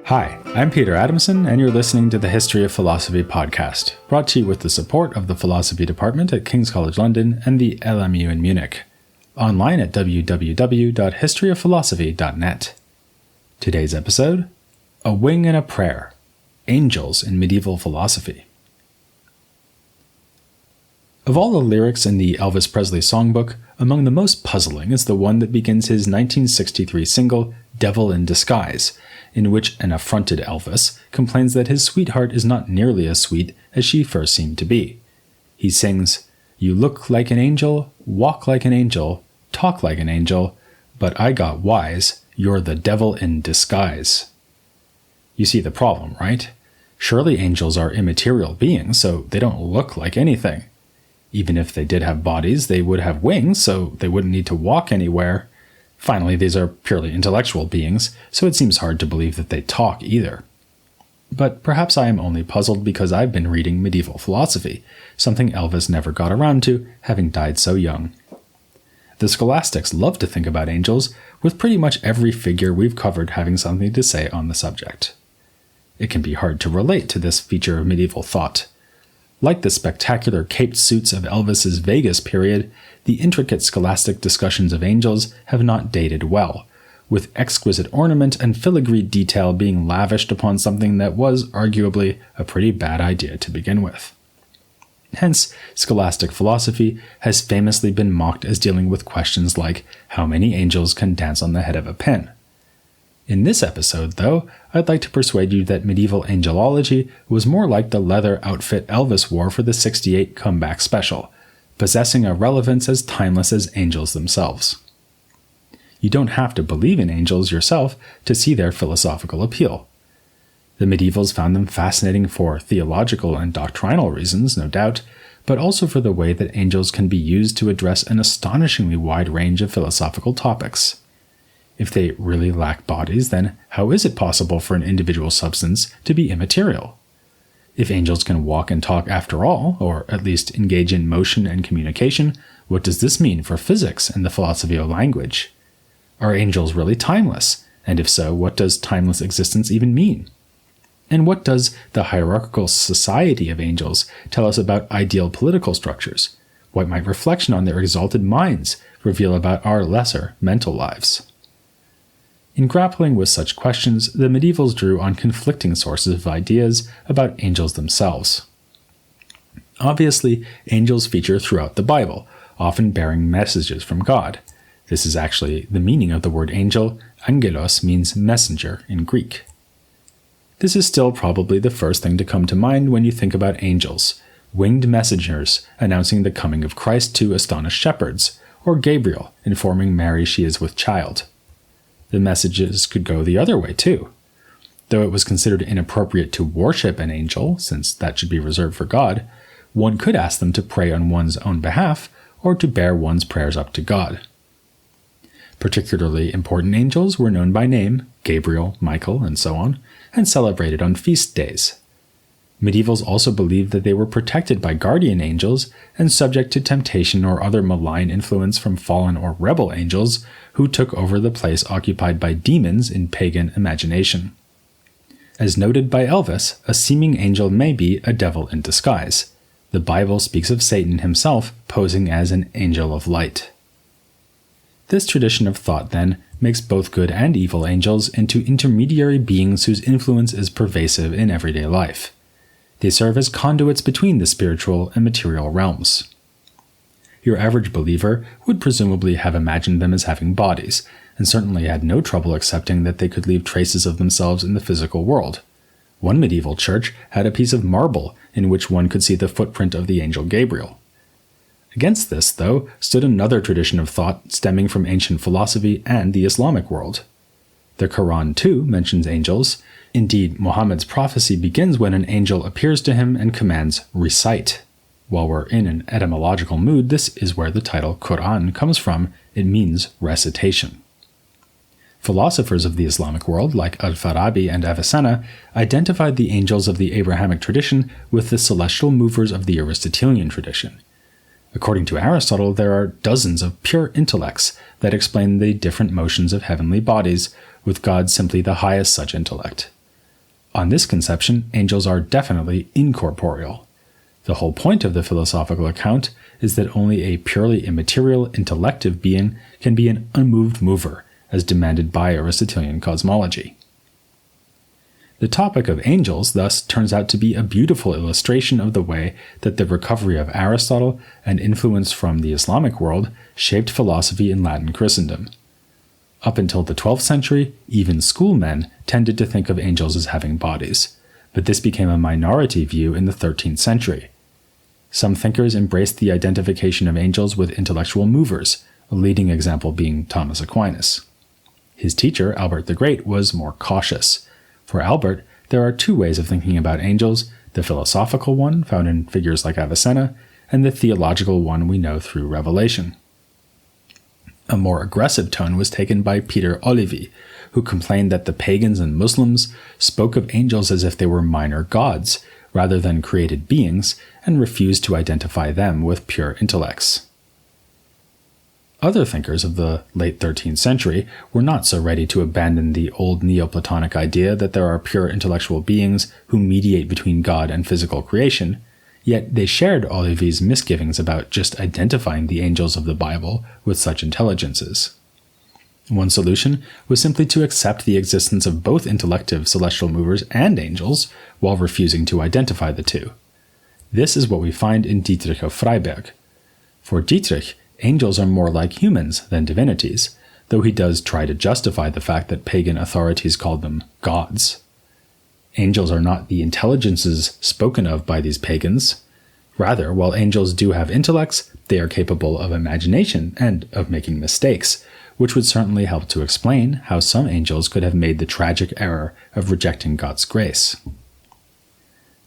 Hi, I'm Peter Adamson, and you're listening to the History of Philosophy podcast, brought to you with the support of the Philosophy Department at King's College London and the LMU in Munich. Online at www.historyofphilosophy.net. Today's episode, A Wing and a Prayer, Angels in Medieval Philosophy. Of all the lyrics in the Elvis Presley songbook, among the most puzzling is the one that begins his 1963 single, Devil in Disguise, in which an affronted Elvis complains that his sweetheart is not nearly as sweet as she first seemed to be. He sings, "You look like an angel, walk like an angel, talk like an angel, but I got wise, you're the devil in disguise." You see the problem, right? Surely angels are immaterial beings, so they don't look like anything. Even if they did have bodies, they would have wings, so they wouldn't need to walk anywhere. Finally, these are purely intellectual beings, so it seems hard to believe that they talk either. But perhaps I am only puzzled because I've been reading medieval philosophy, something Elvis never got around to, having died so young. The scholastics love to think about angels, with pretty much every figure we've covered having something to say on the subject. It can be hard to relate to this feature of medieval thought. Like the spectacular caped suits of Elvis's Vegas period, the intricate scholastic discussions of angels have not dated well, with exquisite ornament and filigreed detail being lavished upon something that was arguably a pretty bad idea to begin with. Hence, scholastic philosophy has famously been mocked as dealing with questions like how many angels can dance on the head of a pin. In this episode, though, I'd like to persuade you that medieval angelology was more like the leather outfit Elvis wore for the '68 comeback special, possessing a relevance as timeless as angels themselves. You don't have to believe in angels yourself to see their philosophical appeal. The medievals found them fascinating for theological and doctrinal reasons, no doubt, but also for the way that angels can be used to address an astonishingly wide range of philosophical topics. If they really lack bodies, then how is it possible for an individual substance to be immaterial? If angels can walk and talk after all, or at least engage in motion and communication, what does this mean for physics and the philosophy of language? Are angels really timeless? And if so, what does timeless existence even mean? And what does the hierarchical society of angels tell us about ideal political structures? What might reflection on their exalted minds reveal about our lesser mental lives? In grappling with such questions, the medievals drew on conflicting sources of ideas about angels themselves. Obviously, angels feature throughout the Bible, often bearing messages from God. This is actually the meaning of the word angel. Angelos means messenger in Greek. This is still probably the first thing to come to mind when you think about angels, winged messengers announcing the coming of Christ to astonished shepherds, or Gabriel informing Mary she is with child. The messages could go the other way too. Though it was considered inappropriate to worship an angel, since that should be reserved for God, one could ask them to pray on one's own behalf or to bear one's prayers up to God. Particularly important angels were known by name, Gabriel, Michael, and so on, and celebrated on feast days. Medievals also believed that they were protected by guardian angels and subject to temptation or other malign influence from fallen or rebel angels who took over the place occupied by demons in pagan imagination. As noted by Elvis, a seeming angel may be a devil in disguise. The Bible speaks of Satan himself posing as an angel of light. This tradition of thought, then, makes both good and evil angels into intermediary beings whose influence is pervasive in everyday life. They serve as conduits between the spiritual and material realms. Your average believer would presumably have imagined them as having bodies, and certainly had no trouble accepting that they could leave traces of themselves in the physical world. One medieval church had a piece of marble in which one could see the footprint of the angel Gabriel. Against this, though, stood another tradition of thought stemming from ancient philosophy and the Islamic world. The Quran, too, mentions angels. Indeed, Muhammad's prophecy begins when an angel appears to him and commands, "Recite." While we're in an etymological mood, this is where the title Quran comes from. It means recitation. Philosophers of the Islamic world, like Al-Farabi and Avicenna, identified the angels of the Abrahamic tradition with the celestial movers of the Aristotelian tradition. According to Aristotle, there are dozens of pure intellects that explain the different motions of heavenly bodies, with God simply the highest such intellect. On this conception, angels are definitely incorporeal. The whole point of the philosophical account is that only a purely immaterial, intellective being can be an unmoved mover, as demanded by Aristotelian cosmology. The topic of angels, thus, turns out to be a beautiful illustration of the way that the recovery of Aristotle and influence from the Islamic world shaped philosophy in Latin Christendom. Up until the 12th century, even schoolmen tended to think of angels as having bodies, but this became a minority view in the 13th century. Some thinkers embraced the identification of angels with intellectual movers, a leading example being Thomas Aquinas. His teacher, Albert the Great, was more cautious. For Albert, there are two ways of thinking about angels, the philosophical one, found in figures like Avicenna, and the theological one we know through Revelation. A more aggressive tone was taken by Peter Olivi, who complained that the pagans and Muslims spoke of angels as if they were minor gods, rather than created beings, and refused to identify them with pure intellects. Other thinkers of the late 13th century were not so ready to abandon the old Neoplatonic idea that there are pure intellectual beings who mediate between God and physical creation, yet they shared Olivi's misgivings about just identifying the angels of the Bible with such intelligences. One solution was simply to accept the existence of both intellective celestial movers and angels while refusing to identify the two. This is what we find in Dietrich of Freiberg. For Dietrich, angels are more like humans than divinities, though he does try to justify the fact that pagan authorities called them gods. Angels are not the intelligences spoken of by these pagans. Rather, while angels do have intellects, they are capable of imagination and of making mistakes, which would certainly help to explain how some angels could have made the tragic error of rejecting God's grace.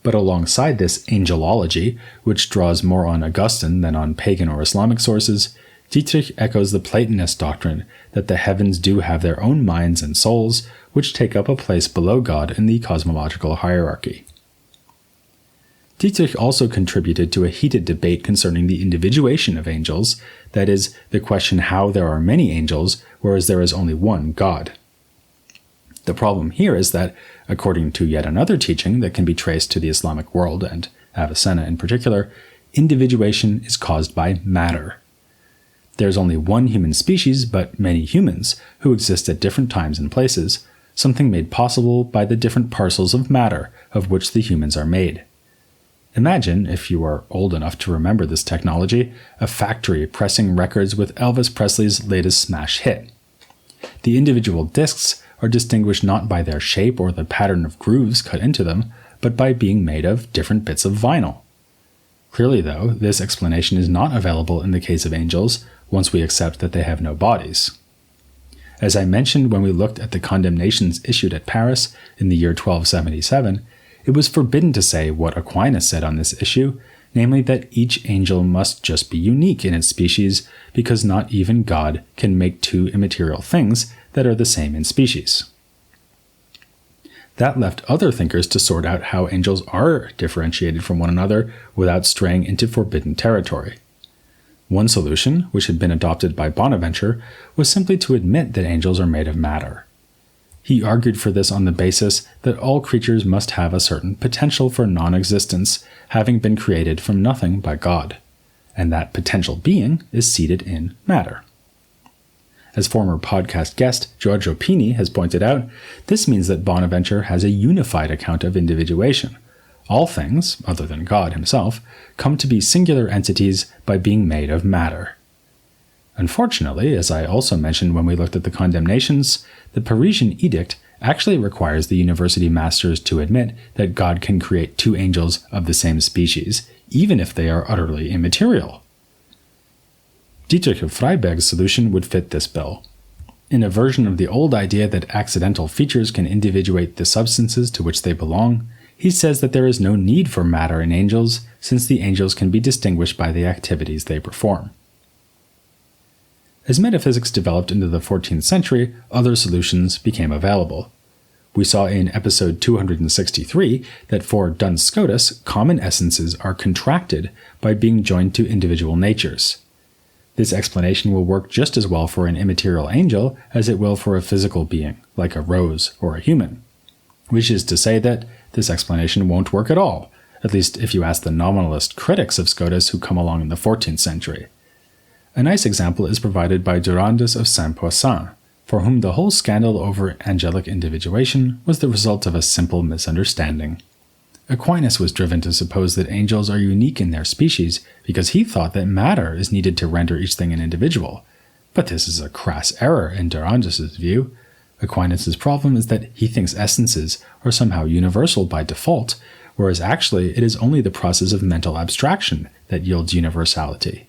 But alongside this angelology, which draws more on Augustine than on pagan or Islamic sources, Dietrich echoes the Platonist doctrine that the heavens do have their own minds and souls, which take up a place below God in the cosmological hierarchy. Dietrich also contributed to a heated debate concerning the individuation of angels, that is, the question how there are many angels, whereas there is only one God. The problem here is that, according to yet another teaching that can be traced to the Islamic world, and Avicenna in particular, individuation is caused by matter. There is only one human species, but many humans, who exist at different times and places, something made possible by the different parcels of matter of which the humans are made. Imagine, if you are old enough to remember this technology, a factory pressing records with Elvis Presley's latest smash hit. The individual discs are distinguished not by their shape or the pattern of grooves cut into them, but by being made of different bits of vinyl. Clearly, though, this explanation is not available in the case of angels, once we accept that they have no bodies. As I mentioned when we looked at the condemnations issued at Paris in the year 1277, it was forbidden to say what Aquinas said on this issue, namely that each angel must just be unique in its species, because not even God can make two immaterial things that are the same in species. That left other thinkers to sort out how angels are differentiated from one another without straying into forbidden territory. One solution, which had been adopted by Bonaventure, was simply to admit that angels are made of matter. He argued for this on the basis that all creatures must have a certain potential for non-existence, having been created from nothing by God, and that potential being is seated in matter. As former podcast guest Giorgio Pini has pointed out, this means that Bonaventure has a unified account of individuation. All things, other than God himself, come to be singular entities by being made of matter. Unfortunately, as I also mentioned when we looked at the condemnations, the Parisian edict actually requires the university masters to admit that God can create two angels of the same species, even if they are utterly immaterial. Dietrich of Freiberg's solution would fit this bill. In a version of the old idea that accidental features can individuate the substances to which they belong, he says that there is no need for matter in angels, since the angels can be distinguished by the activities they perform. As metaphysics developed into the 14th century, other solutions became available. We saw in episode 263 that for Duns Scotus, common essences are contracted by being joined to individual natures. This explanation will work just as well for an immaterial angel as it will for a physical being, like a rose or a human. which is to say that this explanation won't work at all, at least if you ask the nominalist critics of Scotus who come along in the 14th century. A nice example is provided by Durandus of Saint-Poisson, for whom the whole scandal over angelic individuation was the result of a simple misunderstanding. Aquinas was driven to suppose that angels are unique in their species because he thought that matter is needed to render each thing an individual. But this is a crass error in Durandus's view. Aquinas' problem is that he thinks essences are somehow universal by default, whereas actually it is only the process of mental abstraction that yields universality.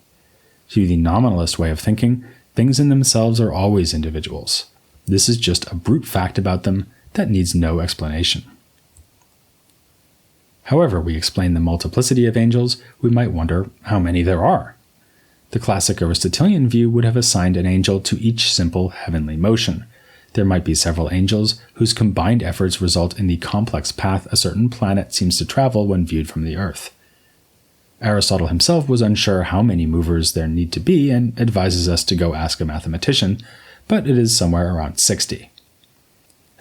To the nominalist way of thinking, things in themselves are always individuals. This is just a brute fact about them that needs no explanation. However we explain the multiplicity of angels, we might wonder how many there are. The classic Aristotelian view would have assigned an angel to each simple heavenly motion. There might be several angels whose combined efforts result in the complex path a certain planet seems to travel when viewed from the Earth. Aristotle himself was unsure how many movers there need to be and advises us to go ask a mathematician, but it is somewhere around 60.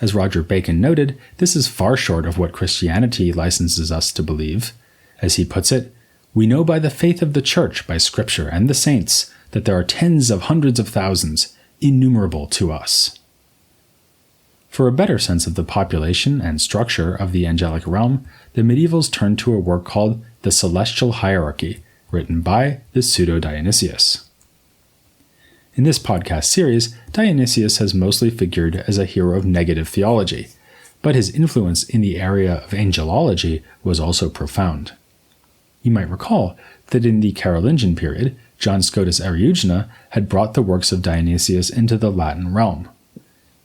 As Roger Bacon noted, this is far short of what Christianity licenses us to believe. As he puts it, "We know by the faith of the Church, by Scripture and the saints, that there are tens of hundreds of thousands, innumerable to us." For a better sense of the population and structure of the angelic realm, the medievals turned to a work called The Celestial Hierarchy, written by the pseudo-Dionysius. In this podcast series, Dionysius has mostly figured as a hero of negative theology, but his influence in the area of angelology was also profound. You might recall that in the Carolingian period, John Scotus Eriugena had brought the works of Dionysius into the Latin realm.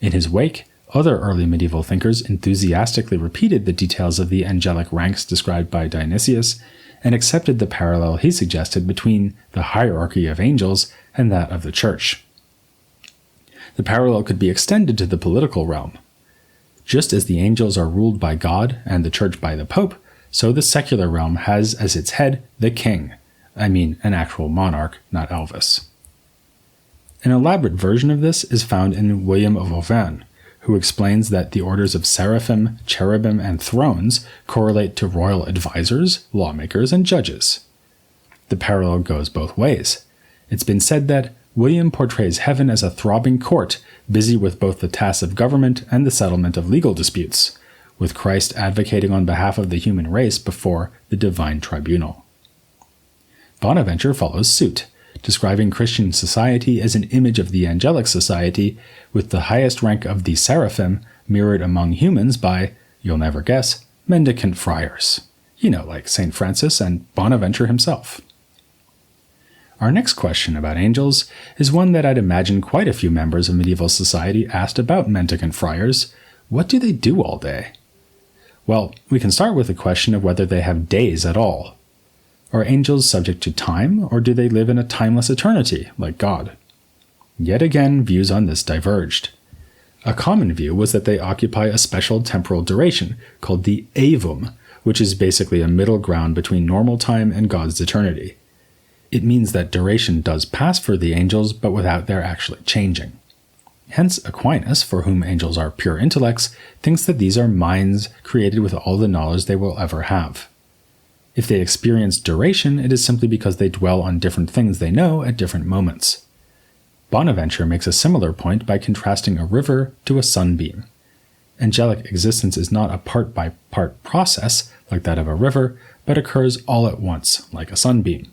In his wake, other early medieval thinkers enthusiastically repeated the details of the angelic ranks described by Dionysius and accepted the parallel he suggested between the hierarchy of angels and that of the Church. The parallel could be extended to the political realm. Just as the angels are ruled by God and the Church by the Pope, so the secular realm has as its head the king. I mean, an actual monarch, not Elvis. An elaborate version of this is found in William of Auvergne, who explains that the orders of seraphim, cherubim, and thrones correlate to royal advisors, lawmakers, and judges. The parallel goes both ways. It's been said that William portrays heaven as a throbbing court, busy with both the tasks of government and the settlement of legal disputes, with Christ advocating on behalf of the human race before the divine tribunal. Bonaventure follows suit, describing Christian society as an image of the angelic society, with the highest rank of the seraphim mirrored among humans by, you'll never guess, mendicant friars. Like St. Francis and Bonaventure himself. Our next question about angels is one that I'd imagine quite a few members of medieval society asked about mendicant friars. What do they do all day? Well, we can start with the question of whether they have days at all. Are angels subject to time, or do they live in a timeless eternity, like God? Yet again, views on this diverged. A common view was that they occupy a special temporal duration, called the aevum, which is basically a middle ground between normal time and God's eternity. It means that duration does pass for the angels, but without their actually changing. Hence, Aquinas, for whom angels are pure intellects, thinks that these are minds created with all the knowledge they will ever have. If they experience duration, it is simply because they dwell on different things they know at different moments. Bonaventure makes a similar point by contrasting a river to a sunbeam. Angelic existence is not a part-by-part process, like that of a river, but occurs all at once, like a sunbeam.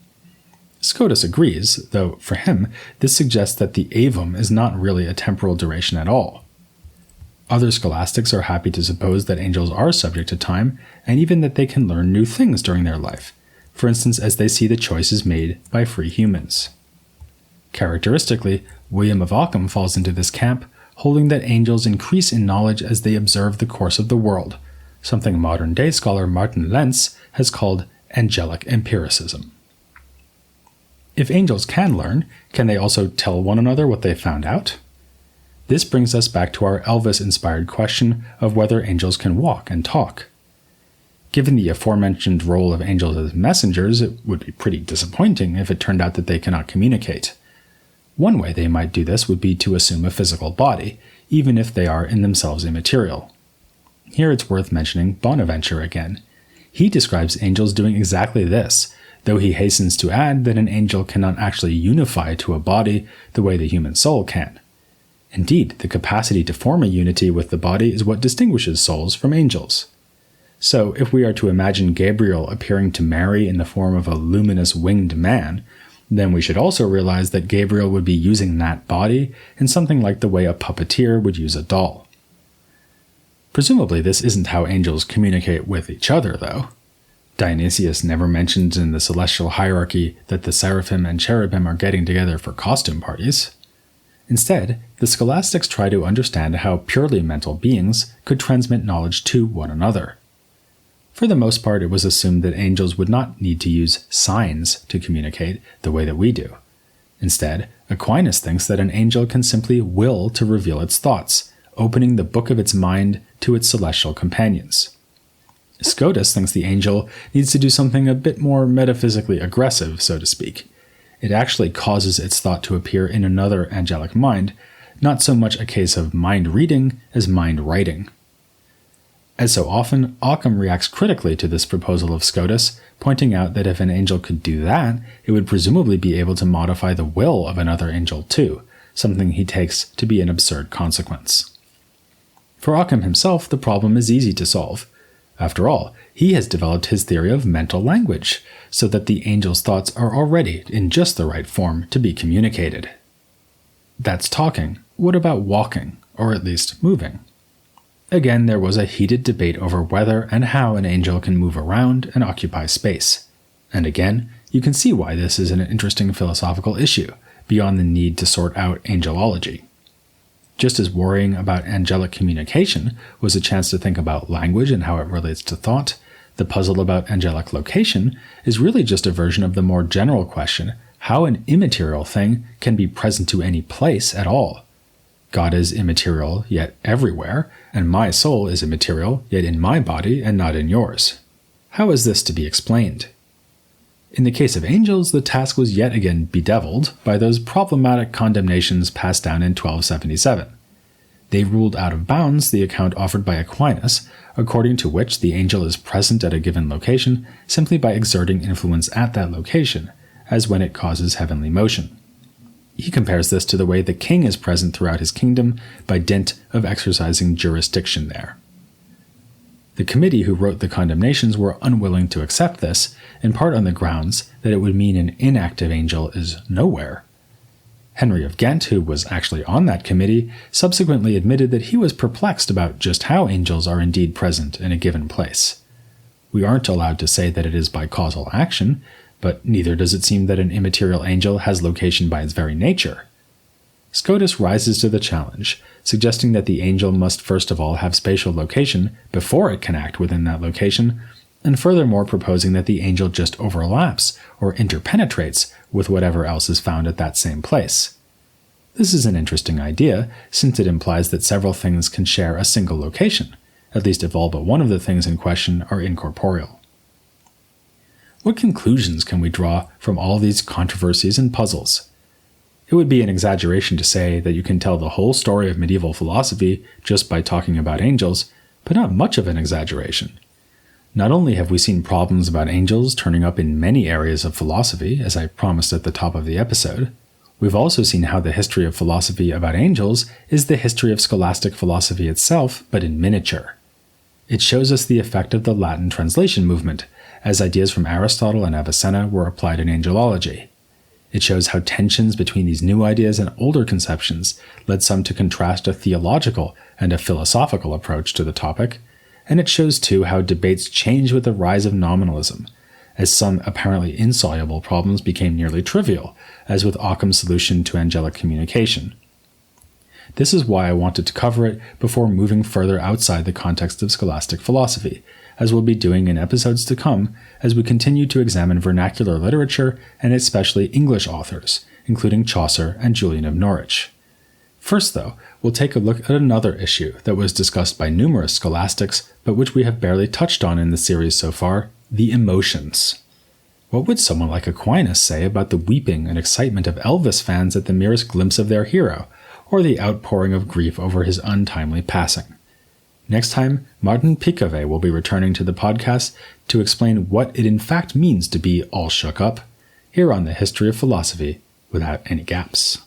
Scotus agrees, though for him, this suggests that the aevum is not really a temporal duration at all. Other scholastics are happy to suppose that angels are subject to time, and even that they can learn new things during their life, for instance as they see the choices made by free humans. Characteristically, William of Ockham falls into this camp, holding that angels increase in knowledge as they observe the course of the world, something modern-day scholar Martin Lentz has called angelic empiricism. If angels can learn, can they also tell one another what they found out? This brings us back to our Elvis-inspired question of whether angels can walk and talk. Given the aforementioned role of angels as messengers, it would be pretty disappointing if it turned out that they cannot communicate. One way they might do this would be to assume a physical body, even if they are in themselves immaterial. Here it's worth mentioning Bonaventure again. He describes angels doing exactly this, though he hastens to add that an angel cannot actually unify to a body the way the human soul can. Indeed, the capacity to form a unity with the body is what distinguishes souls from angels. So, if we are to imagine Gabriel appearing to Mary in the form of a luminous winged man, then we should also realize that Gabriel would be using that body in something like the way a puppeteer would use a doll. Presumably, this isn't how angels communicate with each other, though. Dionysius never mentions in the celestial hierarchy that the seraphim and cherubim are getting together for costume parties. Instead, the scholastics try to understand how purely mental beings could transmit knowledge to one another. For the most part, it was assumed that angels would not need to use signs to communicate the way that we do. Instead, Aquinas thinks that an angel can simply will to reveal its thoughts, opening the book of its mind to its celestial companions. Scotus thinks the angel needs to do something a bit more metaphysically aggressive, so to speak. It actually causes its thought to appear in another angelic mind, not so much a case of mind reading as mind writing. As so often, Occam reacts critically to this proposal of Scotus, pointing out that if an angel could do that, it would presumably be able to modify the will of another angel too, something he takes to be an absurd consequence. For Occam himself, the problem is easy to solve. After all, he has developed his theory of mental language, so that the angel's thoughts are already in just the right form to be communicated. That's talking. What about walking, or at least moving? Again, there was a heated debate over whether and how an angel can move around and occupy space. And again, you can see why this is an interesting philosophical issue, beyond the need to sort out angelology. Just as worrying about angelic communication was a chance to think about language and how it relates to thought, the puzzle about angelic location is really just a version of the more general question how an immaterial thing can be present to any place at all. God is immaterial, yet everywhere, and my soul is immaterial, yet in my body and not in yours. How is this to be explained? In the case of angels, the task was yet again bedeviled by those problematic condemnations passed down in 1277. They ruled out of bounds the account offered by Aquinas, according to which the angel is present at a given location simply by exerting influence at that location, as when it causes heavenly motion. He compares this to the way the king is present throughout his kingdom by dint of exercising jurisdiction there. The committee who wrote the condemnations were unwilling to accept this, in part on the grounds that it would mean an inactive angel is nowhere. Henry of Ghent, who was actually on that committee, subsequently admitted that he was perplexed about just how angels are indeed present in a given place. We aren't allowed to say that it is by causal action, but neither does it seem that an immaterial angel has location by its very nature. Scotus rises to the challenge, suggesting that the angel must first of all have spatial location before it can act within that location, and furthermore proposing that the angel just overlaps or interpenetrates with whatever else is found at that same place. This is an interesting idea, since it implies that several things can share a single location, at least if all but one of the things in question are incorporeal. What conclusions can we draw from all these controversies and puzzles? It would be an exaggeration to say that you can tell the whole story of medieval philosophy just by talking about angels, but not much of an exaggeration. Not only have we seen problems about angels turning up in many areas of philosophy, as I promised at the top of the episode, we've also seen how the history of philosophy about angels is the history of scholastic philosophy itself, but in miniature. It shows us the effect of the Latin translation movement, as ideas from Aristotle and Avicenna were applied in angelology. It shows how tensions between these new ideas and older conceptions led some to contrast a theological and a philosophical approach to the topic, and it shows too how debates change with the rise of nominalism, as some apparently insoluble problems became nearly trivial, as with Occam's solution to angelic communication. This is why I wanted to cover it before moving further outside the context of scholastic philosophy, as we'll be doing in episodes to come as we continue to examine vernacular literature and especially English authors, including Chaucer and Julian of Norwich. First, though, we'll take a look at another issue that was discussed by numerous scholastics, but which we have barely touched on in the series so far, the emotions. What would someone like Aquinas say about the weeping and excitement of Elvis fans at the merest glimpse of their hero, or the outpouring of grief over his untimely passing? Next time, Martin Picave will be returning to the podcast to explain what it in fact means to be all shook up, here on the History of Philosophy without any gaps.